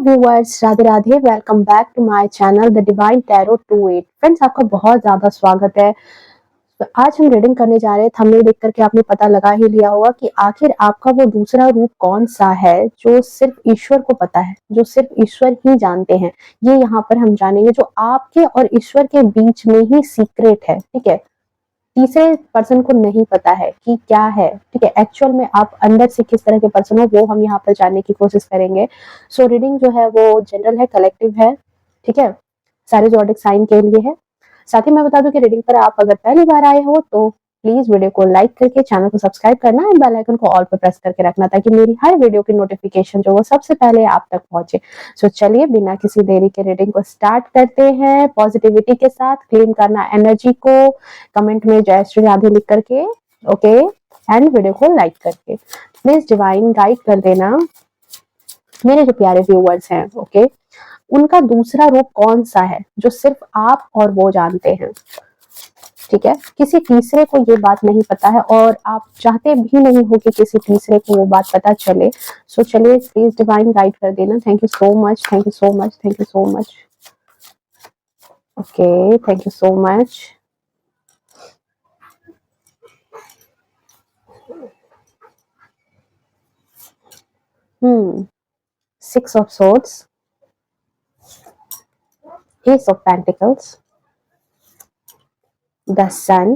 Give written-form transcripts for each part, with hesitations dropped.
Viewers, Radhe Radhe. Welcome back to my channel the divine tarot 28। Friends, आपका बहुत ज़्यादा स्वागत है। तो आज हम रीडिंग करने जा रहे हैं। थंबनेल देख करके आपने पता लगा ही लिया होगा कि आखिर आपका वो दूसरा रूप कौन सा है जो सिर्फ ईश्वर को पता है, जो सिर्फ ईश्वर ही जानते हैं। ये यहाँ पर हम जानेंगे जो आपके और ईश्वर के बीच में ही सीक्रेट है। ठीक है, तीसरे पर्सन को नहीं पता है कि क्या है। ठीक है, एक्चुअल में आप अंदर से किस तरह के पर्सन हो वो हम यहाँ पर जानने की कोशिश करेंगे। सो रीडिंग जो है वो जनरल है, कलेक्टिव है। ठीक है, सारे ज़ोडिक साइन के लिए है। साथ ही मैं बता दूं कि रीडिंग पर आप अगर पहली बार आए हो तो प्लीज वीडियो को लाइक करके चैनल को सब्सक्राइब करना एंड बेल आइकन को ऑल पे प्रेस करके रखना ताकि मेरी हर वीडियो की नोटिफिकेशन जो वो सबसे पहले आप तक पहुंचे। सो चलिए बिना किसी देरी के रीडिंग को स्टार्ट करते हैं। पॉजिटिविटी के साथ क्लीन करना एनर्जी को, कमेंट में जय श्री राधे लिख करके, ओके, एंड वीडियो को लाइक करके प्लीज डिवाइन गाइड कर देना मेरे जो प्यारे व्यूअर्स हैं। ओके, उनका दूसरा रूप कौन सा है जो सिर्फ आप और वो जानते हैं। ठीक है, किसी तीसरे को ये बात नहीं पता है और आप चाहते भी नहीं हो कि किसी तीसरे को वो बात पता चले। सो चलिए प्लीज डिवाइन गाइड कर देना। Thank you so much, thank you so much, thank you so much. Okay, thank you so much. Six of Swords, Ace of Pentacles, the Sun,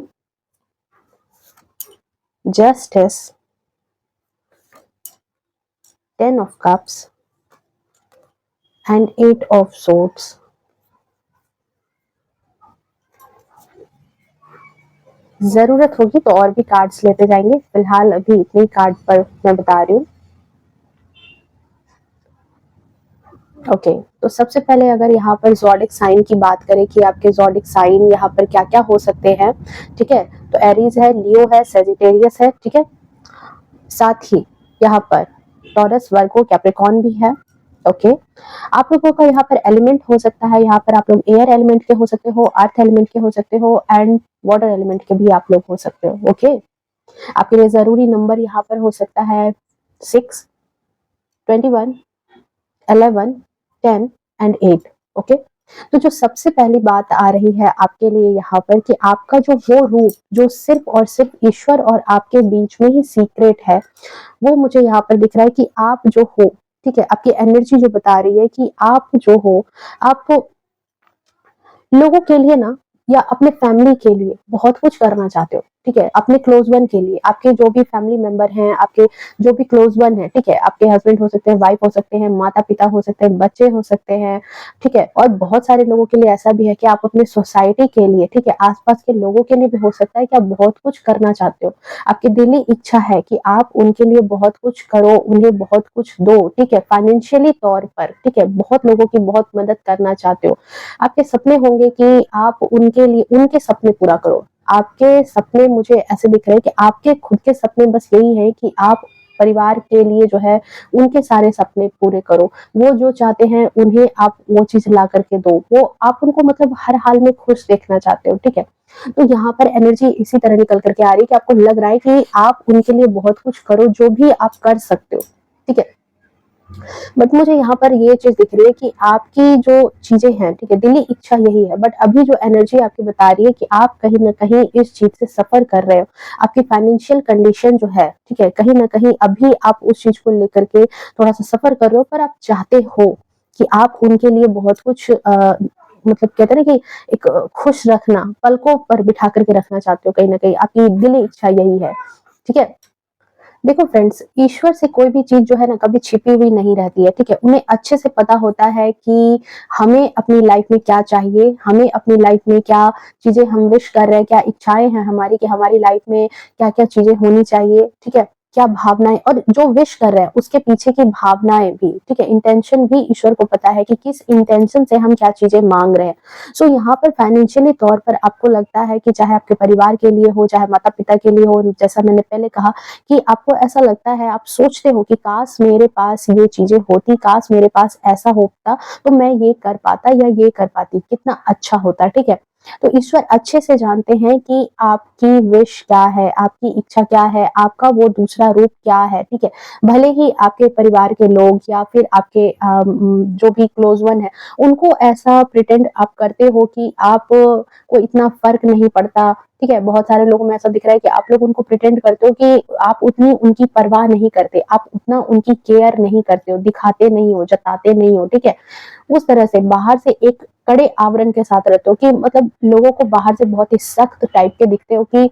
Justice, Ten of Cups and Eight of Swords. जरूरत होगी तो और भी cards लेते जाएंगे, फिलहाल अभी इतनी कार्ड पर मैं बता रही हूँ। ओके, तो सबसे पहले अगर यहाँ पर ज़ोडिक साइन की बात करें कि आपके ज़ोडिक साइन यहाँ पर क्या क्या हो सकते हैं। ठीक है, तो एरीज है, लियो है, सेजिटेरियस है। ठीक है, साथ ही यहाँ पर टॉरस, वर्गो, कैप्रिकॉर्न भी है। ओके, आप लोगों का यहाँ पर एलिमेंट हो सकता है, यहाँ पर आप लोग एयर एलिमेंट के हो सकते हो, अर्थ एलिमेंट के हो सकते हो एंड वाटर एलिमेंट के भी आप लोग हो सकते हो। ओके, आपके लिए जरूरी नंबर यहाँ पर हो सकता है 6, 21, 11, 10 एंड 8। ओके, तो जो सबसे पहली बात आ रही है आपके लिए यहाँ पर कि आपका जो वो रूप जो सिर्फ और सिर्फ ईश्वर और आपके बीच में ही सीक्रेट है, वो मुझे यहाँ पर दिख रहा है कि आप जो हो, ठीक है, आपकी एनर्जी जो बता रही है कि आप जो हो, आप लोगों के लिए ना या अपने फैमिली के लिए बहुत कुछ करना चाहते हो। ठीक है, अपने क्लोज वन के लिए, आपके जो भी फैमिली मेंबर हैं, आपके जो भी क्लोज वन है, ठीक है, आपके हस्बैंड हो सकते हैं, वाइफ हो सकते हैं, माता पिता हो सकते हैं, बच्चे हो सकते हैं। ठीक है, और बहुत सारे लोगों के लिए ऐसा भी है कि आप अपने सोसाइटी के लिए, ठीक है, आसपास के लोगों के लिए भी हो सकता है कि आप बहुत कुछ करना चाहते हो। आपकी दिली इच्छा है कि आप उनके लिए बहुत कुछ करो, उन्हें बहुत कुछ दो। ठीक है, फाइनेंशियली तौर पर, ठीक है, बहुत लोगों की बहुत मदद करना चाहते हो। आपके सपने होंगे कि आप उनके लिए उनके सपने पूरा करो। आपके सपने मुझे ऐसे दिख रहे हैं कि आपके खुद के सपने बस यही है कि आप परिवार के लिए जो है उनके सारे सपने पूरे करो। वो जो चाहते हैं उन्हें आप वो चीज ला करके दो। वो आप उनको मतलब हर हाल में खुश देखना चाहते हो। ठीक है, तो यहाँ पर एनर्जी इसी तरह निकल करके आ रही है कि आपको लग रहा है कि आप उनके लिए बहुत कुछ करो जो भी आप कर सकते हो। ठीक है, बट मुझे यहाँ पर ये चीज दिख रही है कि आपकी जो चीजें हैं, ठीक है, दिली इच्छा यही है, बट अभी जो एनर्जी आपकी बता रही है कि आप कहीं ना कहीं इस चीज से सफर कर रहे हो। आपकी फाइनेंशियल कंडीशन जो है, ठीक है, कहीं ना कहीं अभी आप उस चीज को लेकर के थोड़ा सा सफर कर रहे हो, पर आप चाहते हो कि आप उनके लिए बहुत कुछ मतलब कहते हैं ना कि एक खुश रखना, पलकों पर बिठा करके रखना चाहते हो। कहीं ना कहीं आपकी दिली इच्छा यही है। ठीक है, देखो फ्रेंड्स, ईश्वर से कोई भी चीज जो है ना कभी छिपी हुई नहीं रहती है। ठीक है, उन्हें अच्छे से पता होता है कि हमें अपनी लाइफ में क्या चाहिए, हमें अपनी लाइफ में क्या चीजें हम विश कर रहे हैं, क्या इच्छाएं हैं हमारी कि हमारी लाइफ में क्या क्या चीजें होनी चाहिए। ठीक है, क्या भावनाएं, और जो विश कर रहे हैं उसके पीछे की भावनाएं भी, ठीक है, इंटेंशन भी ईश्वर को पता है कि किस इंटेंशन से हम क्या चीजें मांग रहे हैं। सो यहाँ पर फाइनेंशियली तौर पर आपको लगता है कि चाहे आपके परिवार के लिए हो, चाहे माता पिता के लिए हो, जैसा मैंने पहले कहा कि आपको ऐसा लगता है, आप सोचते हो कि काश मेरे पास ये चीजें होती, काश मेरे पास ऐसा होता तो मैं ये कर पाता या ये कर पाती, कितना अच्छा होता। ठीक है, तो ईश्वर अच्छे से जानते हैं कि आपकी विश क्या है, आपकी इच्छा क्या है, आपका वो दूसरा रूप क्या है, ठीक है। भले ही आपके परिवार के लोग या फिर आपके जो भी क्लोज वन है, उनको ऐसा प्रिटेंड आप करते हो कि आप को इतना फर्क नहीं पड़ता, ठीक है। बहुत सारे लोगों में ऐसा दिख रहा है कि आप लोग उनको प्रिटेंड करते हो कि आप उतनी उनकी परवाह नहीं करते, आप उतना उनकी केयर नहीं करते हो, दिखाते नहीं हो, जताते नहीं हो, ठीक है। उस तरह से बाहर से एक कड़े आवरण के साथ रहते हो कि मतलब लोगों को बाहर से बहुत ही सख्त टाइप के दिखते हो कि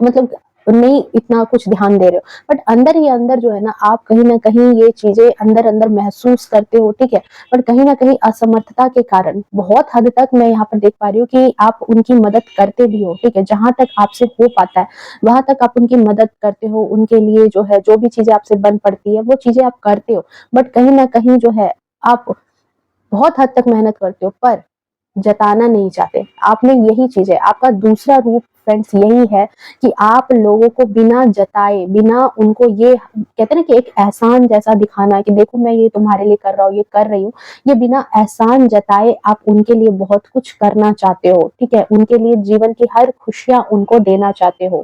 मतलब नहीं इतना कुछ ध्यान दे रहे हो, बट अंदर ही अंदर जो है ना, आप कहीं ना कहीं ये चीजें अंदर अंदर महसूस करते हो, ठीक है। पर कहीं ना कहीं असमर्थता के कारण बहुत हद तक मैं यहाँ पर देख पा रही हूँ कि आप उनकी मदद करते भी हो, ठीक है। जहां तक आपसे हो पाता है वहां तक आप उनकी मदद करते हो, उनके लिए जो है जो भी चीजें आपसे बन पड़ती है वो चीजें आप करते हो। बट कहीं ना कहीं जो है आप बहुत हद तक मेहनत करते हो पर जताना नहीं चाहते। आप में यही चीज है, आपका दूसरा रूप फ्रेंड्स यही है कि आप लोगों को बिना जताए, बिना उनको ये कहते हैं ना कि एक एहसान जैसा दिखाना कि देखो मैं ये तुम्हारे लिए कर रहा हूँ, ये कर रही हूँ, ये बिना एहसान जताए आप उनके लिए बहुत कुछ करना चाहते हो, ठीक है। उनके लिए जीवन की हर खुशियां उनको देना चाहते हो।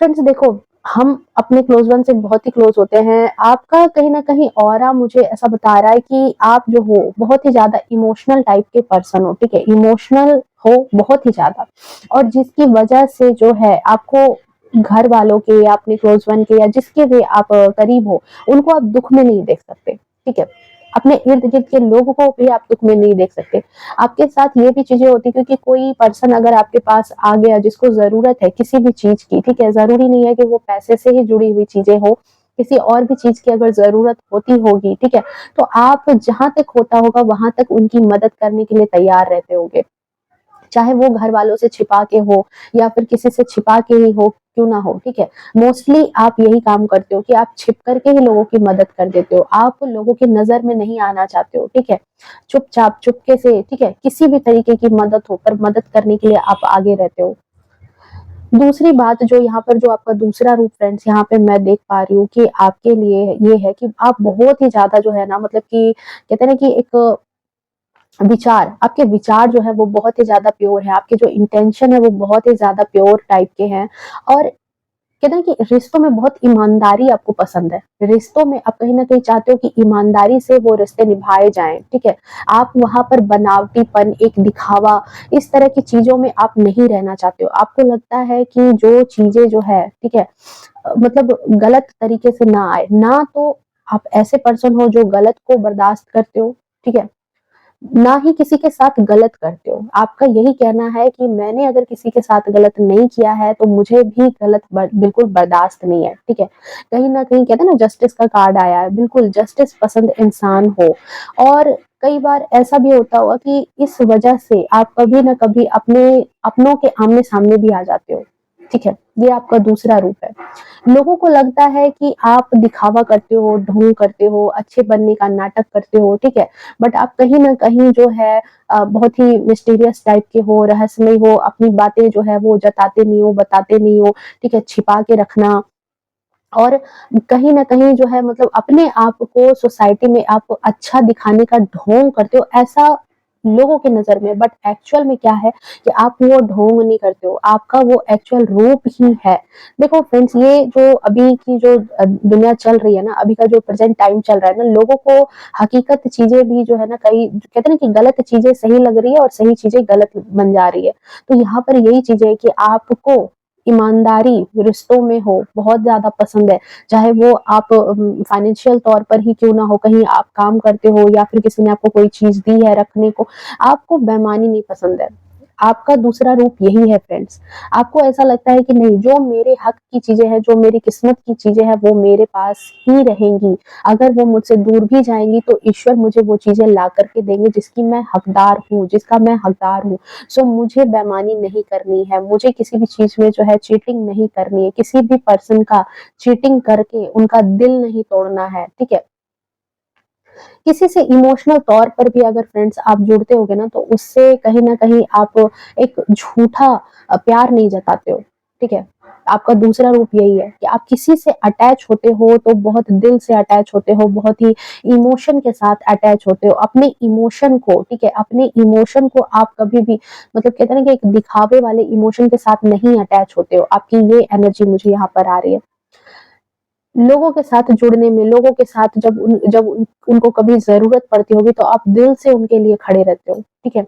फ्रेंड्स देखो, हम अपने क्लोज वन से बहुत ही क्लोज होते हैं। आपका कहीं ना कहीं ऑरा मुझे ऐसा बता रहा है कि आप जो हो बहुत ही ज्यादा इमोशनल टाइप के पर्सन हो, ठीक है। इमोशनल हो बहुत ही ज्यादा, और जिसकी वजह से जो है आपको घर वालों के या अपने क्लोज वन के या जिसके भी आप करीब हो, उनको आप दुख में नहीं देख सकते, ठीक है। अपने इर्द गिर्द के लोगों को भी आप दुख में नहीं देख सकते। आपके साथ ये भी चीजें होती क्योंकि कोई पर्सन अगर आपके पास आ गया जिसको जरूरत है किसी भी चीज की, ठीक है, जरूरी नहीं है कि वो पैसे से ही जुड़ी हुई चीजें हो, किसी और भी चीज की अगर जरूरत होती होगी, ठीक है, तो आप जहां तक होता होगा वहां तक उनकी मदद करने के लिए तैयार रहते होगे, चाहे वो घर वालों से छिपा के हो या फिर किसी से छिपा के ही हो क्यों ना हो, ठीक है। मोस्टली आप यही काम करते हो कि आप छिप करके ही लोगों की मदद कर देते हो, आप लोगों की नजर में नहीं आना चाहते हो, ठीक है। चुपचाप चुपके से, ठीक है, किसी भी तरीके की मदद हो पर मदद करने के लिए आप आगे रहते हो। दूसरी बात जो यहाँ पर जो आपका दूसरा रूप फ्रेंड्स यहाँ पे मैं देख पा रही हूँ कि आपके लिए ये है कि आप बहुत ही ज्यादा जो है ना, मतलब कि कहते हैं ना कि एक विचार, आपके विचार जो है वो बहुत ही ज्यादा प्योर है, आपके जो इंटेंशन है वो बहुत ही ज्यादा प्योर टाइप के हैं। और कहते हैं कि रिश्तों में बहुत ईमानदारी आपको पसंद है, रिश्तों में आप कहीं ना कहीं चाहते हो कि ईमानदारी से वो रिश्ते निभाए जाएं, ठीक है। आप वहां पर बनावटीपन, एक दिखावा, इस तरह की चीजों में आप नहीं रहना चाहते हो। आपको लगता है कि जो चीजें जो है, ठीक है, मतलब गलत तरीके से ना आए ना, तो आप ऐसे पर्सन हो जो गलत को बर्दाश्त करते हो, ठीक है, ना ही किसी के साथ गलत करते हो। आपका यही कहना है कि मैंने अगर किसी के साथ गलत नहीं किया है तो मुझे भी गलत बिल्कुल बर्दाश्त नहीं है, ठीक है। कहीं ना कहीं कहते हैं ना जस्टिस का कार्ड आया है, बिल्कुल जस्टिस पसंद इंसान हो। और कई बार ऐसा भी होता होगा कि इस वजह से आप कभी ना कभी अपने अपनों के आमने सामने भी आ जाते हो, ठीक है। ये आपका दूसरा रूप है। लोगों को लगता है कि आप दिखावा करते हो, ढोंग करते हो, अच्छे बनने का नाटक करते हो, ठीक है, बट आप कहीं ना कहीं जो है बहुत ही मिस्टीरियस टाइप के हो, रहस्यमय हो, अपनी बातें जो है वो जताते नहीं हो, बताते नहीं हो, ठीक है, छिपा के रखना। और कहीं ना कहीं जो है मतलब अपने आप को सोसाइटी में आप अच्छा दिखाने का ढोंग करते हो, ऐसा लोगों की नजर में, बट एक्चुअल में क्या है कि आप वो ढोंग नहीं करते हो, आपका वो एक्चुअल रूप ही है। देखो फ्रेंड्स, ये जो अभी की जो दुनिया चल रही है ना, अभी का जो प्रेजेंट टाइम चल रहा है ना, लोगों को हकीकत चीजें भी जो है ना, कई कहते हैं ना कि गलत चीजें सही लग रही है और सही चीजें गलत बन जा रही है। तो यहाँ पर यही चीजें है कि आपको ईमानदारी रिश्तों में हो बहुत ज्यादा पसंद है, चाहे वो आप फाइनेंशियल तौर पर ही क्यों ना हो, कहीं आप काम करते हो या फिर किसी ने आपको कोई चीज दी है रखने को, आपको बेईमानी नहीं पसंद है। आपका दूसरा रूप यही है फ्रेंड्स। आपको ऐसा लगता है कि नहीं, जो मेरे हक की चीजें हैं, जो मेरी किस्मत की चीजें हैं, वो मेरे पास ही रहेंगी। अगर वो मुझसे दूर भी जाएंगी तो ईश्वर मुझे वो चीजें ला करके देंगे जिसकी मैं हकदार हूँ, जिसका मैं हकदार हूँ। सो मुझे बेईमानी नहीं करनी है, मुझे किसी भी चीज में जो है चीटिंग नहीं करनी है, किसी भी पर्सन का चीटिंग करके उनका दिल नहीं तोड़ना है, ठीक है। किसी से इमोशनल तौर पर भी अगर फ्रेंड्स आप जुड़ते होगे ना, तो उससे कहीं ना कहीं आप एक झूठा प्यार नहीं जताते हो, ठीक है। आपका दूसरा रूप यही है कि आप किसी से अटैच होते हो तो बहुत दिल से अटैच होते हो, बहुत ही इमोशन के साथ अटैच होते हो अपने इमोशन को, ठीक है, अपने इमोशन को आप कभी भी मतलब कहते हैं ना कि एक दिखावे वाले इमोशन के साथ नहीं अटैच होते हो। आपकी ये एनर्जी मुझे यहाँ पर आ रही है। लोगों के साथ जुड़ने में, लोगों के साथ उनको कभी जरूरत पड़ती होगी तो आप दिल से उनके लिए खड़े रहते हो, ठीक है।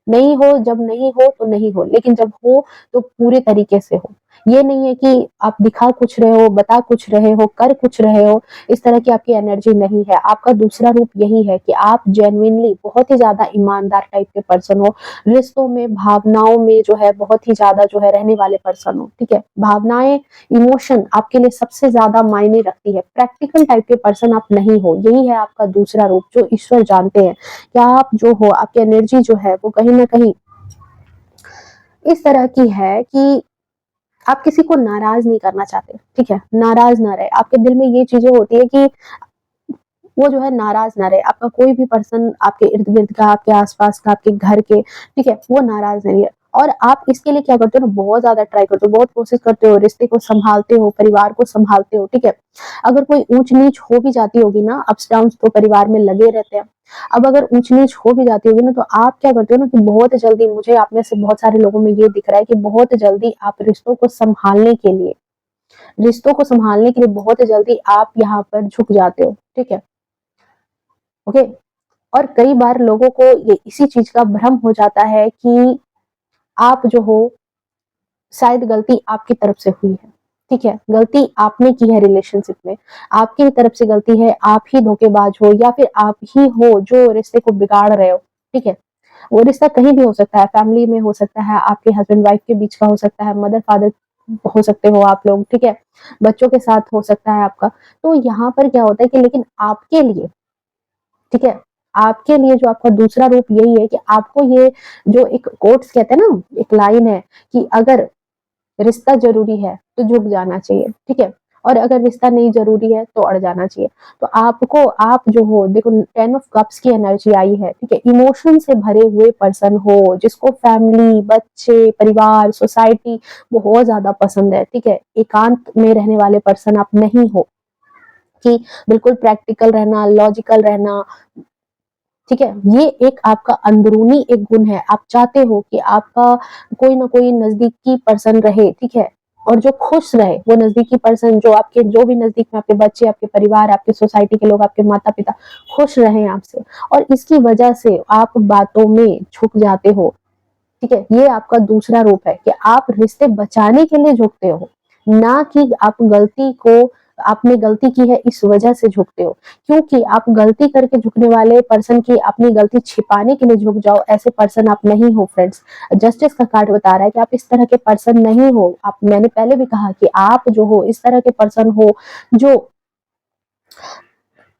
नहीं हो, जब नहीं हो तो नहीं हो, लेकिन जब हो तो पूरे तरीके से हो। ये नहीं है कि आप दिखा कुछ रहे हो, बता कुछ रहे हो, कर कुछ रहे हो, इस तरह की आपकी एनर्जी नहीं है। आपका दूसरा रूप यही है कि आप जेन्युइनली बहुत ही ज़्यादा ईमानदार टाइप के पर्सन हो, रिश्तों में, भावनाओं में जो है बहुत ही ज़्यादा जो है रहने वाले पर्सन हो, ठीक है। भावनाएँ, इमोशन आपके लिए सबसे ज़्यादा मायने रखती है। प्रैक्टिकल टाइप के पर्सन आप नहीं हो, यही है आपका दूसरा रूप जो ईश्वर जानते हैं। क्या आप जो हो, आपकी एनर्जी जो है वो कहीं न कहीं इस तरह की है कि आप किसी को नाराज़ नहीं करना चाहते, ठीक है? नाराज़ ना रहे। आपके दिल में ये चीज़ें होती है कि वो जो है नाराज़ ना रहे। आपका कोई भी पर्सन आपके इर्द-गिर्द का, आपके आस-पास का, आपके घर के, ठीक है? वो नाराज़ नहीं है। और आप इसके लिए क्या करते हो ना, बहुत ज़्यादा ट्राई करते हो, बहुत कोशिश करते हो, रिश्ते को सँभालते हो, परिवार को सँभालते हो, ठीक है? अगर कोई ऊँच-नीच हो भी जाती होगी ना, अप्स-डाउन्स तो परिवार में लगे रहते हैं। अब अगर ऊँच-नीच हो भी जाती होगी ना, तो आप क्या करते हो ना कि बहुत जल्दी, मुझे आप में से बहुत सारे लोगों में ये दिख रहा है कि बहुत जल्दी आप रिश्तों को सँभालने के लिए बहुत जल्दी आप यहाँ पर झुक जाते हो, ठीक है? ओके? और कई बार लोगों को ये इसी चीज़ का भ्रम हो जाता है कि आप जो हो, शायद गलती आपकी तरफ से हुई है, ठीक है? गलती आपने की है रिलेशनशिप में, आपकी ही तरफ से गलती है, आप ही धोखेबाज हो या फिर आप ही हो जो रिश्ते को बिगाड़ रहे हो, ठीक है? वो रिश्ता कहीं भी हो सकता है, फैमिली में हो सकता है, आपके हस्बैंड वाइफ के बीच का हो सकता है, मदर फादर हो सकते हो आप लोग, ठीक है? बच्चों के साथ हो सकता है आपका। तो यहाँ पर क्या होता है कि लेकिन आपके लिए, ठीक है? आपके लिए जो आपका दूसरा रूप यही है कि आपको ये जो एक कोट्स कहते हैं ना, एक लाइन है कि अगर रिश्ता ज़रूरी है, तो झुक जाना चाहिए, ठीक है? और अगर रिश्ता नहीं ज़रूरी है, तो अड़ जाना चाहिए। तो आपको, आप जो हो देखो 10 ऑफ कप्स की एनर्जी आई है, ठीक है? इमोशन से भरे हुए पर्सन हो, जिसको फैमिली, बच्चे, परिवार, सोसाइटी बहुत ज़्यादा पसंद है, ठीक है? एकांत में रहने वाले पर्सन आप नहीं हो कि बिल्कुल प्रैक्टिकल रहना, लॉजिकल रहना, ठीक है? ये एक आपका अंदरूनी एक गुण है। आप चाहते हो कि आपका कोई ना कोई नज़दीकी पर्सन रहे, ठीक है? और जो खुश रहे, वो नज़दीकी पर्सन जो आपके, जो भी नज़दीक में आपके बच्चे, आपके परिवार, आपकी सोसाइटी के लोग, आपके माता-पिता खुश रहें आपसे, और इसकी वजह से आप बातों में झुक जाते हो, ठीक है? ये आपका दूसरा रूप है कि आप रिश्ते बचाने के लिए झुकते हो, ना कि आपने गलती की है इस वजह से झुकते हो। क्योंकि आप गलती करके झुकने वाले पर्सन की अपनी गलती छिपाने के लिए झुक जाओ, ऐसे पर्सन आप नहीं हो फ्रेंड्स। जस्टिस का कार्ड बता रहा है कि आप इस तरह के पर्सन नहीं हो। आप, मैंने पहले भी कहा कि आप जो हो इस तरह के पर्सन हो जो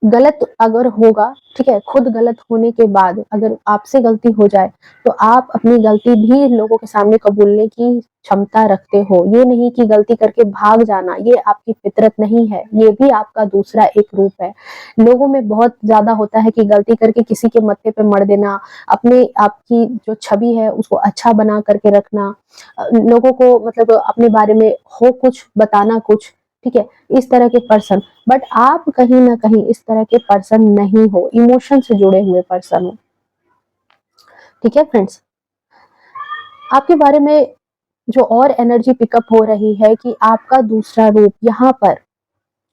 गलत अगर होगा, ठीक है, खुद गलत होने के बाद अगर आपसे गलती हो जाए, तो आप अपनी गलती भी लोगों के सामने कबूलने की क्षमता रखते हो। ये नहीं कि गलती करके भाग जाना, ये आपकी फितरत नहीं है, ये भी आपका दूसरा एक रूप है। लोगों में बहुत ज़्यादा होता है कि गलती करके किसी के मत्थे पे मढ़ देना, अपने आप की जो छवि है उसको अच्छा बना करके रखना, लोगों को मतलब अपने बारे में हो कुछ, बताना कुछ, ठीक है? इस तरह के पर्सन, बट आप कहीं न कहीं इस तरह के पर्सन नहीं हो, इमोशन से जुड़े हुए पर्सन हो। ठीक है फ्रेंड्स? आपके बारे में जो और एनर्जी पिकअप हो रही है कि आपका दूसरा रूप यहाँ पर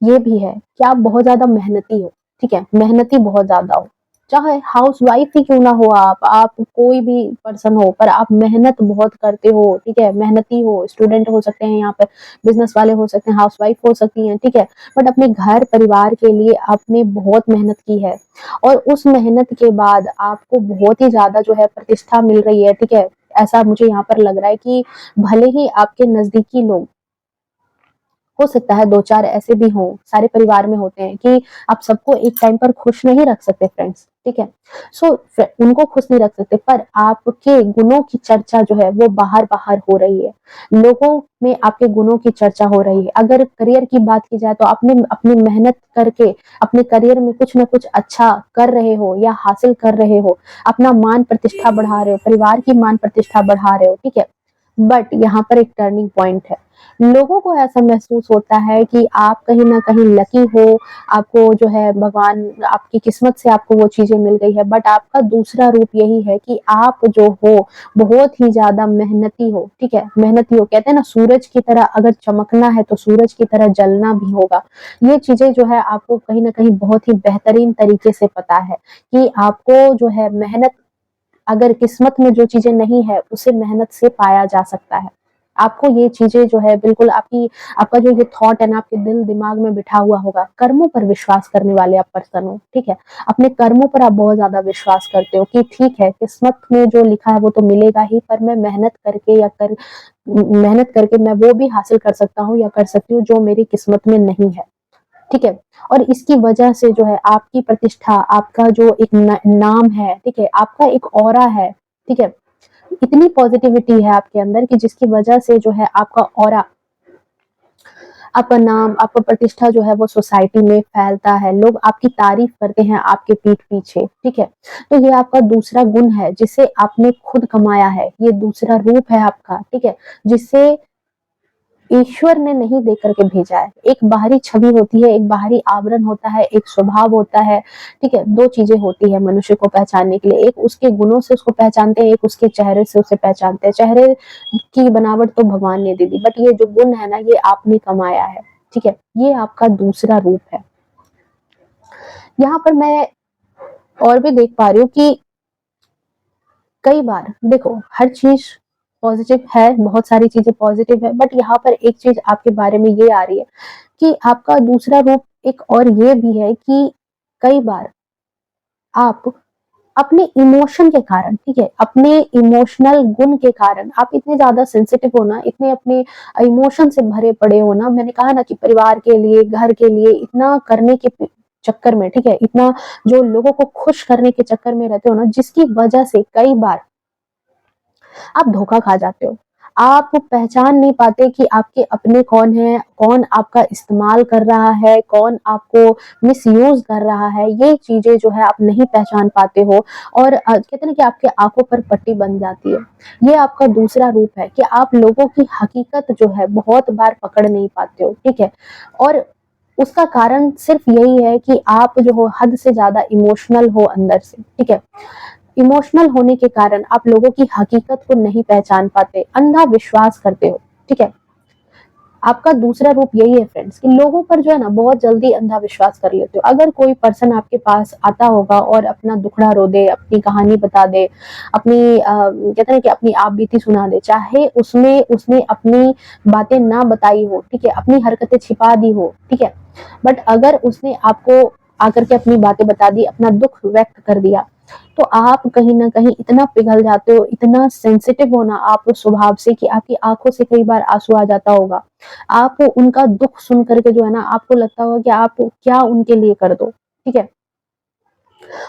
ये भी है कि आप बहुत ज़्यादा मेहनती हो, ठीक है? मेहनती बहुत ज़्यादा हो। चाहे हाउसवाइफ ही क्यों ना हो आप कोई भी पर्सन हो, पर आप मेहनत बहुत करते हो, ठीक है? मेहनती हो, स्टूडेंट हो सकते हैं यहाँ पर, बिज़नेस वाले हो सकते हैं, हाउसवाइफ हो सकती हैं, ठीक है? बट अपने घर परिवार के लिए आपने बहुत मेहनत की है, और उस मेहनत के बाद आपको बहुत ही ज़्यादा जो है प्रतिष्ठा मिल रही है, ठीक है? ऐसा मुझे यहाँ पर लग रहा है कि भले ही आपके नज़दीकी लोग, हो सकता है 2-4 ऐसे भी हों, सारे परिवार में होते हैं कि आप सबको एक टाइम पर खुश नहीं रख सकते फ्रेंड्स, ठीक है? सो उनको खुश नहीं रख सकते, पर आपके गुणों की चर्चा जो है वो बाहर-बाहर हो रही है। लोगों में आपके गुणों की चर्चा हो रही है। अगर करियर की बात की जाए तो आपने अपनी मेहनत करके अपने करियर में कुछ न कुछ अच्छा कर रहे हो या हासिल कर रहे हो, अपना मान प्रतिष्ठा बढ़ा रहे हो, परिवार की मान प्रतिष्ठा बढ़ा रहे हो, ठीक है? बट यहाँ पर एक टर्निंग पॉइंट है। लोगों को ऐसा महसूस होता है कि आप कहीं न कहीं लकी हो, आपको जो है भगवान आपकी किस्मत से आपको वो चीज़ें मिल गई है, बट आपका दूसरा रूप यही है कि आप जो हो बहुत ही ज़्यादा मेहनती हो, ठीक है? मेहनती हो, कहते हैं ना सूरज की तरह अगर चमकना है तो सूरज की तरह जलना भी होगा। ये चीज़ें जो है आपको कहीं न कहीं बहुत ही बेहतरीन तरीके से पता है कि आपको जो है मेहनत अगर किस्मत में जो चीज़ें नहीं है, उसे मेहनत से पाया जा सकता है। आपको ये चीज़ें जो है बिल्कुल आपका जो ये थॉट है ना आपके दिल-दिमाग में बिठा हुआ होगा। कर्मों पर विश्वास करने वाले आप पर्सन हो, ठीक है? अपने कर्मों पर आप बहुत ज़्यादा विश्वास करते हो कि ठीक है, किस्मत में जो लिखा है वो तो मिलेगा ही, पर मैं मेहनत करके मैं वो भी हासिल कर सकता हूँ या कर सकती हूँ जो मेरी किस्मत में नहीं है। ठीक है? और इसकी वजह से जो है आपकी प्रतिष्ठा, आपका जो एक नाम है, ठीक है? आपका एक ऑरा है, ठीक है? इतनी पॉजिटिविटी है आपके अंदर कि जिसकी वजह से जो है आपका ऑरा, आपका नाम, आपका प्रतिष्ठा जो है वो सोसाइटी में फैलता है। लोग आपकी तारीफ करते हैं आपके पीठ पीछे, ठीक है? तो ये आपका दूसरा गुण है जिसे आपने खुद कमाया है। ये दूसरा रूप है आपका, ठीक है? जिसे ईश्वर ने नहीं दे करके भेजा है। एक बाहरी छवि होती है, एक बाहरी आवरण होता है, एक स्वभाव होता है, ठीक है? 2 चीज़ें होती है मनुष्य को पहचानने के लिए, एक उसके गुणों से उसको पहचानते हैं, एक उसके चेहरे से उसे पहचानते हैं। चेहरे की बनावट तो भगवान ने दे दी, बट ये जो गुण है ना, ये आपने कमाया है, ठीक है? ये आपका दूसरा रूप है। यहाँ पर मैं और भी देख पा रही हूँ कि कई बार देखो हर चीज़ पॉज़िटिव है, बहुत सारी चीज़ें पॉज़िटिव है, बट यहाँ पर एक चीज़ आपके बारे में ये आ रही है कि आपका दूसरा रूप एक और ये भी है कि कई बार आप अपने इमोशन के कारण, ठीक है? अपने इमोशनल गुण के कारण आप इतने ज़्यादा सेंसिटिव हो ना, इतने अपने इमोशन से भरे पड़े हो ना, मैंने कहा ना कि परिवार के लिए, घर के लिए इतना करने के चक्कर में, ठीक है? इतना जो लोगों को खुश करने के चक्कर में रहते हो ना, जिसकी वजह से कई बार आप धोखा खा जाते हो। आप पहचान नहीं पाते कि आपके अपने कौन हैं, कौन आपका इस्तेमाल कर रहा है, कौन आपको मिसयूज़ कर रहा है, ये चीज़ें जो है आप नहीं पहचान पाते हो और कहते हैं ना कि आपकी आँखों पर पट्टी बन जाती है। ये आपका दूसरा रूप है कि आप लोगों की हकीकत जो है बहुत बार पकड़ नहीं पाते हो, ठीक है? और उसका कारण सिर्फ़ यही है कि आप जो हो हद से ज़्यादा इमोशनल हो अंदर से, ठीक है? इमोशनल होने के कारण आप लोगों की हकीकत को नहीं पहचान पाते, अंधा विश्वास करते हो, ठीक है? आपका दूसरा रूप यही है फ्रेंड्स कि लोगों पर जो है ना बहुत जल्दी अंधा विश्वास कर लेते हो। अगर कोई पर्सन आपके पास आता होगा और अपना दुखड़ा रो दे, अपनी कहानी बता दे, कहते हैं कि अपनी आपबीती सुना दे, चाहे उसमें उसने अपनी बातें ना बताई हो, ठीक है? अपनी हरकतें छिपा दी हो, ठीक है? बट अगर उसने आपको आकर के अपनी बातें बता दी, अपना दुःख व्यक्त कर दिया, तो आप कहीं न कहीं इतना पिघल जाते हो, इतना सेंसिटिव हो ना आप स्वभाव से कि आपकी आँखों से कई बार आँसू आ जाता होगा। आप उनका दुःख सुन कर के जो है ना आपको लगता होगा कि आप क्या उनके लिए कर दो, ठीक है?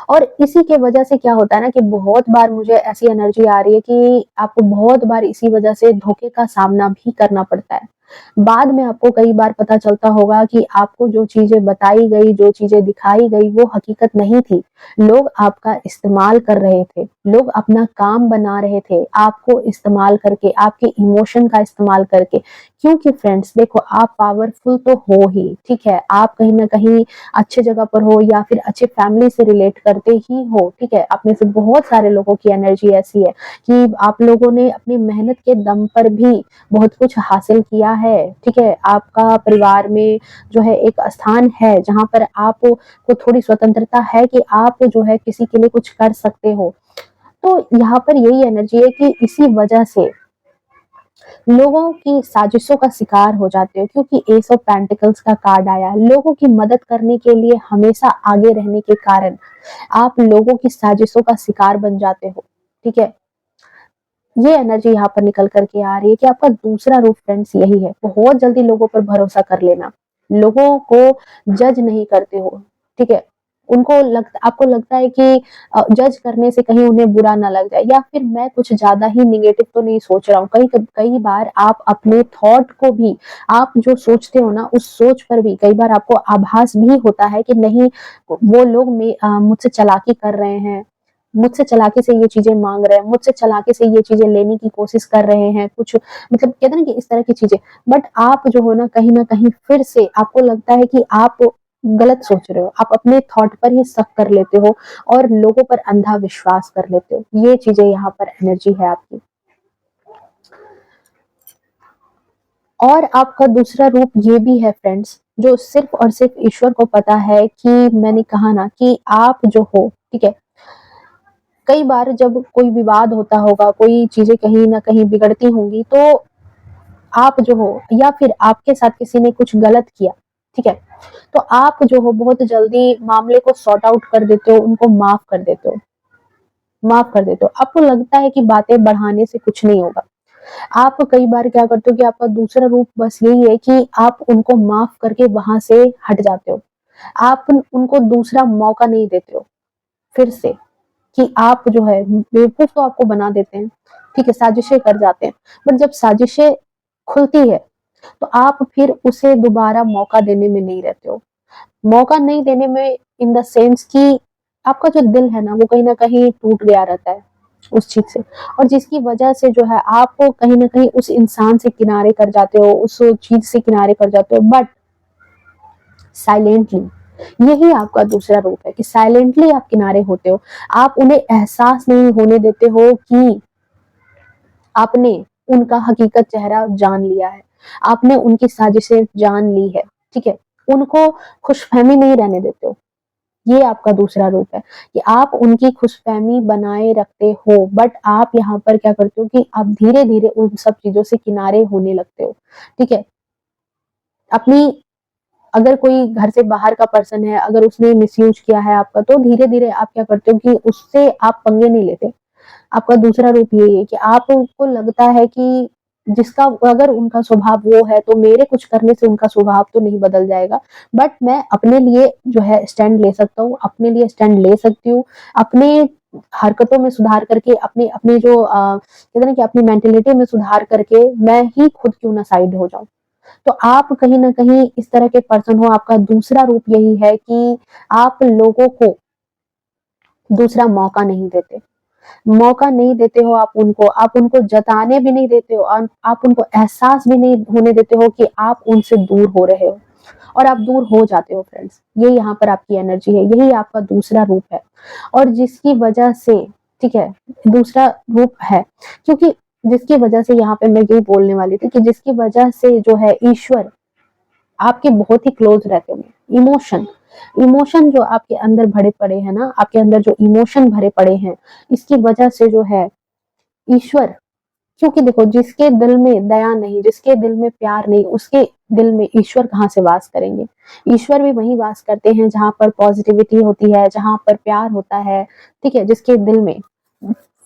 और इसी के वजह से क्या होता है ना कि बहुत बार मुझे ऐसी एनर्जी आ रही है कि आपको बहुत बार इसी वजह से धोखे का सामना भी करना पड़ता है। बाद में आपको कई बार पता चलता होगा कि आपको जो चीज़ें बताई गई, जो चीज़ें दिखाई गई वो हकीकत नहीं थी। लोग आपका इस्तेमाल कर रहे थे, लोग अपना काम बना रहे थे, आपको इस्तेमाल करके, आपके इमोशन का इस्तेमाल करके। क्योंकि फ्रेंड्स देखो आप पावरफुल तो हो ही, ठीक है? आप कहीं न कहीं अच्छे जगह पर हो या फिर अच्छे फैमिली से रिलेट करते ही हो, ठीक है? आप में से बहुत सारे लोगों की एनर्जी ऐसी है कि आप लोगों ने अपनी मेहनत के दम पर भी बहुत कुछ हासिल किया है, ठीक है? आपका परिवार में जो है एक स्थान है जहाँ पर आपको थोड़ी स्वतंत्रता है कि आप जो है किसी के लिए कुछ कर सकते हो। तो यहाँ पर यही एनर्जी है कि इसी वजह से लोगों की साजिशों का शिकार हो जाते हो क्योंकि एस ऑफ पेंटिकल्स का कार्ड आया। लोगों की मदद करने के लिए हमेशा आगे रहने के कारण आप लोगों की साजिशों का शिकार बन जाते हो, ठीक है? ये एनर्जी यहाँ पर निकल कर के आ रही है कि आपका दूसरा रूप फ्रेंड्स यही है, बहुत जल्दी लोगों पर भरोसा कर लेना, लोगों को जज नहीं करते हो, ठीक है? आपको लगता है कि जज करने से कहीं उन्हें बुरा ना लग जाए या फिर मैं कुछ ज़्यादा ही नेगेटिव तो नहीं सोच रहा हूँ। कई बार आप अपने थॉट को भी आप जो सोचते हो ना, उस सोच पर भी कई बार आपको आभास भी होता है कि नहीं, वो लोग मुझसे चालाकी कर रहे हैं, मुझसे चालाकी से ये चीजें मांग रहे हैं, मुझसे चालाकी से ये चीजें लेने की कोशिश कर रहे हैं, कुछ मतलब कहते हैं ना कि इस तरह की चीजें। बट आप जो हो ना कहीं फिर से आपको लगता है कि आप गलत सोच रहे हो, आप अपने थॉट पर ही शक कर लेते हो और लोगों पर अंधा विश्वास कर लेते हो। ये चीजें यहाँ पर एनर्जी है आपकी। और आपका दूसरा रूप ये भी है फ्रेंड्स, जो सिर्फ और सिर्फ ईश्वर को पता है कि मैंने कहा ना कि आप जो हो, ठीक है, कई बार जब कोई विवाद होता होगा, कोई चीजें कहीं ना कहीं बिगड़ती होंगी, तो आप जो हो या फिर आपके साथ किसी ने कुछ गलत किया, ठीक है, तो आप जो हो बहुत जल्दी मामले को सॉर्ट आउट कर देते हो, उनको माफ कर देते हो, माफ कर देते हो। आपको लगता है कि बातें बढ़ाने से कुछ नहीं होगा। आप कई बार क्या करते हो कि आपका दूसरा रूप बस यही है कि आप उनको माफ करके वहां से हट जाते हो। आप उनको दूसरा मौका नहीं देते हो फिर से, कि आप जो है बेवकूफ तो आपको बना देते हैं, ठीक है, साजिशें कर जाते हैं। बट जब साजिशें खुलती है तो आप फिर उसे दोबारा मौका देने में नहीं रहते हो। मौका नहीं देने में इन द सेंस कि आपका जो दिल है ना कहीं टूट गया रहता है उस चीज से, और जिसकी वजह से जो है आप कहीं ना कहीं उस इंसान से किनारे कर जाते हो, उस चीज से किनारे कर जाते हो। बट साइलेंटली, यही आपका दूसरा रूप है कि साइलेंटली आप किनारे होते हो। आप उन्हें एहसास नहीं होने देते हो कि आपने उनका हकीकत चेहरा जान लिया है, आपने उनकी साजिशें जान ली है, ठीक है, उनको खुशफहमी नहीं रहने देते हो। ये आपका दूसरा रूप है कि आप उनकी खुशफहमी बनाए रखते हो, बट आप यहाँ पर क्या करते हो कि आप धीरे धीरे उन सब चीजों से किनारे होने लगते हो, ठीक है। अपनी, अगर कोई घर से बाहर का पर्सन है, अगर उसने मिसयूज किया है आपका, तो धीरे धीरे आप क्या करते हो कि उससे आप पंगे नहीं लेते। आपका दूसरा रूप यही है कि आपको लगता है कि जिसका, अगर उनका स्वभाव वो है तो मेरे कुछ करने से उनका स्वभाव तो नहीं बदल जाएगा, बट मैं अपने लिए जो है स्टैंड ले सकता हूँ, अपने लिए स्टैंड ले सकती हूँ, अपने हरकतों में सुधार करके, अपने अपने जो कहते हैं ना कि अपनी मेंटेलिटी में सुधार करके मैं ही खुद क्यों ना साइड हो जाऊं। तो आप कहीं ना कहीं इस तरह के पर्सन हो। आपका दूसरा रूप यही है कि आप लोगों को दूसरा मौका नहीं देते, मौका नहीं देते हो आप उनको जताने भी नहीं देते हो, और आप उनको एहसास भी नहीं होने देते हो कि आप उनसे दूर हो रहे हो, और आप दूर हो जाते हो फ्रेंड्स। ये यहाँ पर आपकी एनर्जी है, यही आपका दूसरा रूप है। और जिसकी वजह से, ठीक है, दूसरा रूप है, क्योंकि जिसकी वजह से, यहाँ पे मैं यही बोलने वाली थी कि जिसकी वजह से जो है ईश्वर आपके बहुत ही क्लोज रहते होंगे। इमोशन, इमोशन जो आपके अंदर भरे पड़े हैं ना, आपके अंदर जो इमोशन भरे पड़े हैं, इसकी वजह से जो है ईश्वर, क्योंकि देखो जिसके दिल में दया नहीं, जिसके दिल में प्यार नहीं, उसके दिल में ईश्वर कहाँ से वास करेंगे। ईश्वर भी वहीं वास करते हैं जहां पर पॉजिटिविटी होती है, जहां पर प्यार होता है, ठीक है, जिसके दिल में,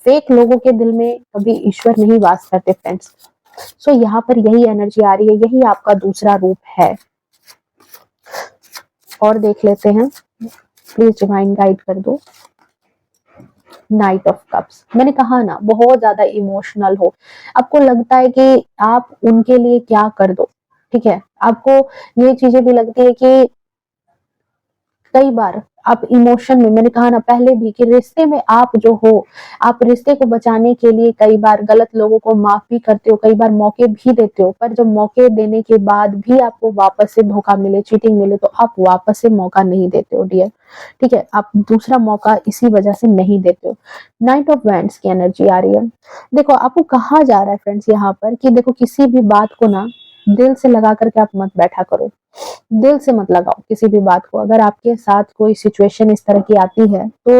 फेक लोगों के दिल में कभी ईश्वर नहीं वास करते फ्रेंड्स। सो यहाँ पर यही एनर्जी आ रही है, यही आपका दूसरा रूप है। और देख लेते हैं, प्लीज डिवाइन गाइड कर दो। नाइट ऑफ कप्स, मैंने कहा ना बहुत ज्यादा इमोशनल हो, आपको लगता है कि आप उनके लिए क्या कर दो, ठीक है, आपको ये चीजें भी लगती है कि कई बार आप इमोशन में, मैंने कहा ना पहले भी कि रिश्ते में आप जो हो, आप रिश्ते को बचाने के लिए कई बार गलत लोगों को माफ भी करते हो, कई बार मौके भी देते हो, पर जब मौके देने के बाद भी आपको वापस से धोखा मिले, चीटिंग मिले, तो आप वापस से मौका नहीं देते हो डियर, ठीक है, आप दूसरा मौका इसी वजह से नहीं देते हो। नाइट ऑफ वैंड्स की एनर्जी आ रही है। देखो आपको कहा जा रहा है फ्रेंड्स यहाँ पर कि देखो किसी भी बात को ना दिल से लगा करके आप मत बैठा करो, दिल से मत लगाओ किसी भी बात को। अगर आपके साथ कोई सिचुएशन इस तरह की आती है, तो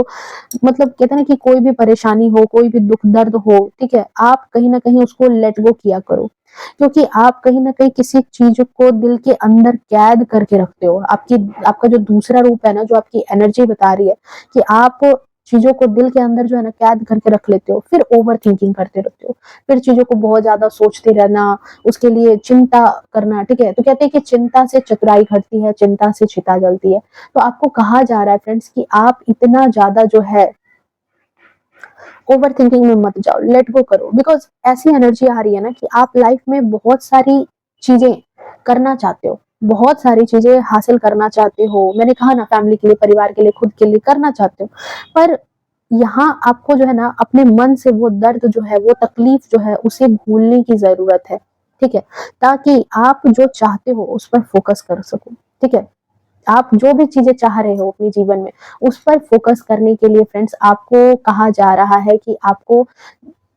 मतलब कहते हैं ना कि कोई भी परेशानी हो, कोई भी दुख दर्द हो, ठीक है, आप कहीं ना कहीं उसको लेट गो किया करो, क्योंकि आप कहीं ना कहीं किसी चीज को दिल के अंदर कैद करके रखते हो। आपका जो दूसरा रूप है ना, जो आपकी एनर्जी बता रही है कि आप चीजों को दिल के अंदर जो है ना कैद करके रख लेते हो, फिर ओवर थिंकिंग करते रहते हो, फिर चीजों को बहुत ज्यादा सोचते रहना, उसके लिए चिंता करना, ठीक है। तो कहते हैं कि चिंता से चतुराई घटती है, चिंता से चिता जलती है। तो आपको कहा जा रहा है फ्रेंड्स कि आप इतना ज्यादा जो है ओवर थिंकिंग में मत जाओ, लेट गो करो। बिकॉज ऐसी एनर्जी आ रही है ना कि आप लाइफ में बहुत सारी चीजें करना चाहते हो, बहुत सारी चीजें हासिल करना चाहते हो। मैंने कहा ना फैमिली के लिए, परिवार के लिए, खुद के लिए करना चाहते हो, पर यहाँ आपको जो है ना अपने मन से वो दर्द जो है, वो तकलीफ जो है उसे भूलने की ज़रूरत है, ठीक है? ताकि आप जो चाहते हो उस पर फ़ोकस कर सको, ठीक है? आप जो भी चीज़ें चाह रहे हो अपने जीवन में, उस पर फ़ोकस करने के लिए फ्रेंड्स आपको कहा जा रहा है कि आपको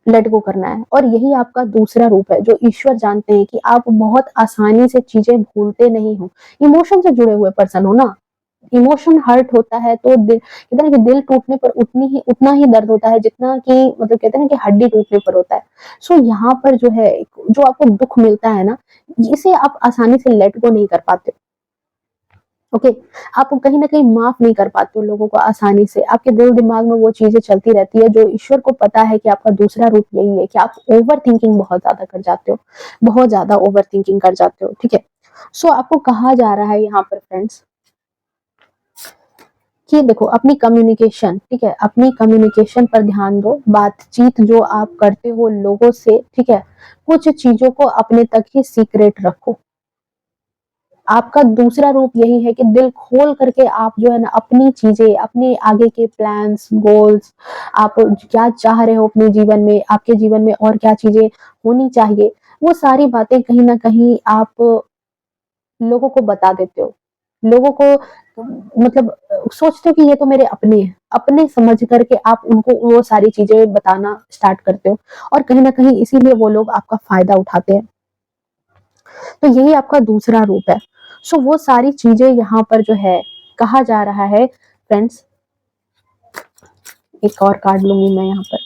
लेट गो करना है, और यही आपका दूसरा रूप है जो ईश्वर जानते हैं कि आप बहुत आसानी से चीज़ें भूलते नहीं हो। इमोशन से जुड़े हुए पर्सन हो ना, इमोशन हर्ट होता है तो कहते हैं ना कि दिल टूटने पर उतना ही दर्द होता है जितना कि मतलब कहते हैं ना कि हड्डी टूटने पर होता है। सो यहाँ पर जो है, जो आपको दुःख मिलता है ना, इसे आप आसानी से लेट गो नहीं कर पाते। ओके, आप कहीं न कहीं माफ़ नहीं कर पाते हो लोगों को आसानी से। आपके दिल-दिमाग में वो चीज़ें चलती रहती है जो ईश्वर को पता है कि आपका दूसरा रूप यही है कि आप ओवरथिंकिंग बहुत ज़्यादा कर जाते हो, बहुत ज़्यादा ओवरथिंकिंग कर जाते हो, ठीक है? सो आपको कहा जा रहा है यहाँ पर फ्रेंड्स कि देखो अपनी कम्युनिकेशन, ठीक है? अपनी कम्युनिकेशन पर ध्यान दो, बातचीत जो आप करते हो लोगों से, ठीक है? कुछ चीज़ों को अपने तक ही सीक्रेट रखो। आपका दूसरा रूप यही है कि दिल खोल करके आप जो है ना अपनी चीज़ें, अपने आगे के प्लान्स, गोल्स, आप क्या चाह रहे हो अपने जीवन में, आपके जीवन में और क्या चीज़ें होनी चाहिए, वो सारी बातें कहीं न कहीं आप लोगों को बता देते हो। लोगों को मतलब सोचते हो कि ये तो मेरे अपने हैं, अपने समझ करके आप उनको वो सारी चीज़ें बताना स्टार्ट करते हो, और कहीं न कहीं इसीलिए वो लोग आपका फ़ायदा उठाते हैं। तो यही आपका दूसरा रूप है। सो वो सारी चीज़ें यहाँ पर जो है कहा जा रहा है फ्रेंड्स, एक और कार्ड लूँगी मैं यहाँ पर।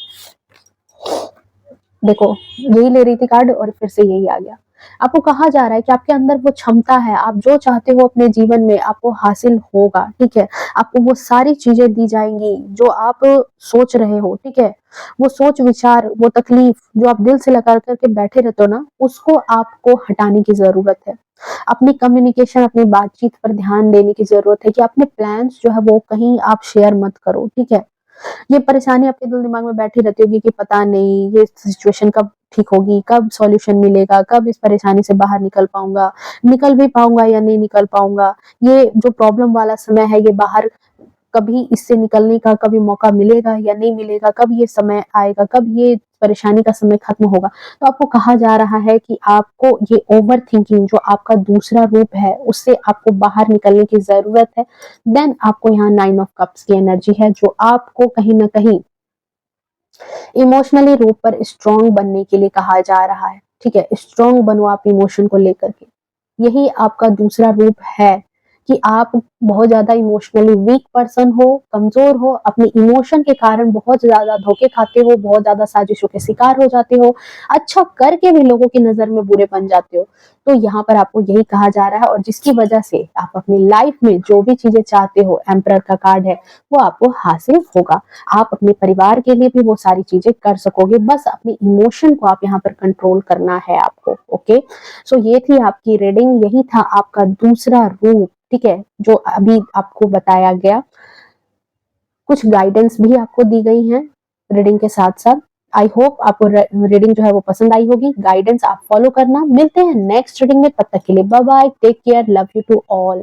देखो, यही ले रही थी कार्ड और फिर से यही आ गया। आपको कहा जा रहा है कि आपके अंदर वो क्षमता है, आप जो चाहते हो अपने जीवन में आपको हासिल होगा, ठीक है? आपको वो सारी चीज़ें दी जाएँगी जो आप सोच रहे हो, ठीक है? वो सोच-विचार, वो तकलीफ जो आप दिल से लगा कर के बैठे रहते हो ना, उसको आपको हटाने की ज़रूरत है। अपनी कम्युनिकेशन, अपनी बातचीत पर ध्यान देने की ज़रूरत है कि अपने प्लान्स जो है वो कहीं आप शेयर मत करो, ठीक है? ये परेशानी आपके दिल दिमाग में बैठी रहती होगी कि पता नहीं ये सिचुएशन कब ठीक होगी, कब सॉल्यूशन मिलेगा, कब इस परेशानी से बाहर निकल भी पाऊँगा या नहीं निकल पाऊँगा। ये जो प्रॉब्लम वाला समय है ये बाहर कभी इससे निकलने का कभी मौका मिलेगा या नहीं मिलेगा, कब ये समय आएगा, कब ये परेशानी का समय खत्म होगा। तो आपको कहा जा रहा है कि आपको ये ओवरथिंकिंग जो आपका दूसरा रूप है, उससे आपको बाहर निकलने की ज़रूरत है। देन आपको यहाँ 9 ऑफ कप्स की एनर्जी है जो आपको कहीं न कहीं इमोशनली रूप पर स्ट्रॉन्ग बनने के लिए कहा जा रहा है, ठीक है? स्ट्रॉन्ग बनो आप इमोशन को लेकर के। यही आपका दूसरा रूप है कि आप बहुत ज़्यादा इमोशनली वीक पर्सन हो, कमज़ोर हो, अपने इमोशन के कारण बहुत ज़्यादा धोखे खाते हो, बहुत ज़्यादा साजिशों के शिकार हो जाते हो, अच्छा करके भी लोगों की नज़र में बुरे बन जाते हो। तो यहाँ पर आपको यही कहा जा रहा है, और जिसकी वजह से आप अपनी लाइफ में जो भी चीज़ें चाहते हो, एम्परर का कार्ड है, वो आपको हासिल होगा। आप अपने परिवार के लिए भी वो सारी चीज़ें कर सकोगे, बस अपने इमोशन को आप यहाँ पर कंट्रोल करना है आपको, ओके? सो ये थी आपकी रीडिंग, यही था आपका दूसरा रूप, ठीक है? जो अभी आपको बताया गया। कुछ गाइडेंस भी आपको दी गई हैं रीडिंग के साथ-साथ। आई होप आपको रीडिंग जो है वो पसंद आई होगी। गाइडेंस आप फॉलो करना। मिलते हैं नेक्स्ट रीडिंग में, तब तक के लिए bye bye, take care, love you to all.